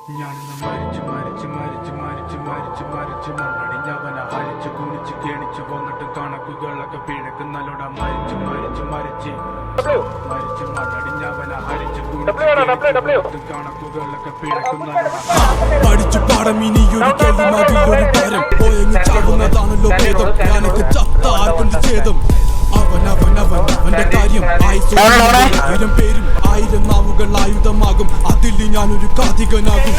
ഞാനിന്ന് മരിച്ച് മരിച്ച് മരിച്ച് മരിച്ച് മരിച്ച് മരിച്ച് മണ്ണടിഞ്ഞവനെ ഹരിച്ച് കുണിച്ച് കേണിച്ച് വന്നിട്ട് കണക്കുകളൊക്കെ പിഴക്കുന്നല്ലോട മരിച്ച് മരിച്ച് മരിച്ച് മരിച്ച് മണ്ണടിഞ്ഞവനെ ഹരിച്ച് കുണിച്ച് കണക്കുകളൊക്കെ പിഴക്കുന്നല്ലോട പഠിച്ചു പാടം ഇനിയൊരു കെളിമതിലൊരു തരം പോയങ്ങ് ചാടുന്നതാണല്ലോ ഭേദം ഞാനൊക്കെ ചത്താർക്കൊണ്ട് ഛേദം അവന്റെ കാര്യം ആയിരം പേരും ആയിരം നാവുകൾ ആയുധമാകും അതിൽ ഞാനൊരു കാതികനാകും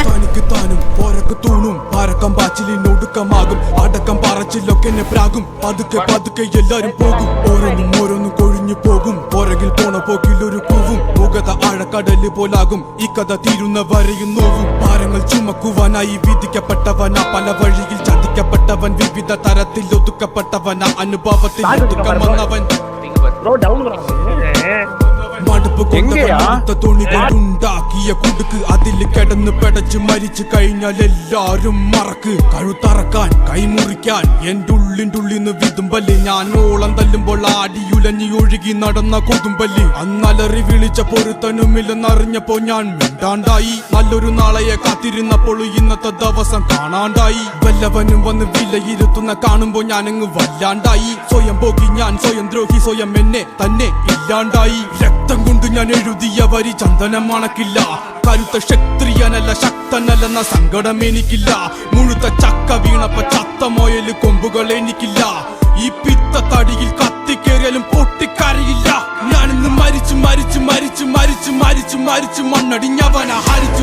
തനിക്ക് താനും പോരക്ക് തൂണും പാരക്കം പാച്ചിലിനൊടുക്കമാകും അടക്കം പറച്ചിലൊക്കെ എന്നെ പ്രാകും പതുക്കെ പതുക്കെ എല്ലാരും പോകും ഓരോന്നും കൊഴിഞ്ഞു പോകും പുറകിൽ പോണ പോക്കിൽ ഒരു കൂവും മുഖത ആഴക്കടല് പോലാകും ഈ കഥ തീരുന്ന വരെയും നോവും ഭാരങ്ങൾ ചുമക്കുവാനായി വിധിക്കപ്പെട്ടവനാ പല വഴിയിൽ ചതിക്കപ്പെട്ടവൻ വിവിധ തരത്തിൽ ഒതുക്കപ്പെട്ടവനാ അനുഭവത്തിൽ ഒതുക്കം വന്നവൻ മടുപ്പ് കൊണ്ട തുണി കൊണ്ടുണ്ടാക്കിയ കുടുക്ക് അതിൽ കിടന്ന് പെടച്ച് മരിച്ചു കഴിഞ്ഞാൽ എല്ലാരും മറക്ക് കഴുത്തറക്കാൻ കൈമുറിക്കാൻ എന്റെ ഉള്ളിന്റെ വിതുമ്പല് ഞാൻ ഓളം തല്ലുമ്പോൾ ആടിയുലഞ്ഞി ഒഴുകി നടന്ന കൊതുമ്പല് അന്നലറി വിളിച്ച പൊരുത്തനുമില്ലെന്നറിഞ്ഞപ്പോ ഞാൻ മിണ്ടാണ്ടായി നല്ലൊരു നാളെയെ കാത്തിരുന്നപ്പോൾ ഇന്നത്തെ ദിവസം കാണാണ്ടായി വല്ലവനും വന്ന് വിലയിരുത്തുന്ന കാണുമ്പോ ഞാനങ്ങ് വല്ലാണ്ടായി സ്വയം പോകി ഞാൻ സ്വയം ദ്രോഹി സ്വയം എന്നെ തന്നെ ഇല്ലാണ്ടായി രക്തം കൊണ്ട് ഞാൻ എഴുതിയ വരി ചന്ദനം മണക്കില്ല കരുത്ത ക്ഷത്രിയനല്ല ശക്തനല്ലെന്ന സങ്കടം എനിക്കില്ല മുഴുത്ത ചക്ക വീണപ്പ ചത്ത മൊയല് കൊമ്പുകൾ എനിക്കില്ല ഈ പിത്ത തടിയിൽ കത്തിക്കേറിയാലും പൊട്ടിക്കരയില്ല ഞാനിന്ന് മരിച്ചു മരിച്ചു മരിച്ചു മരിച്ചു മരിച്ചു മരിച്ചു മണ്ണടിഞ്ഞവനാ ഹരിച്ചു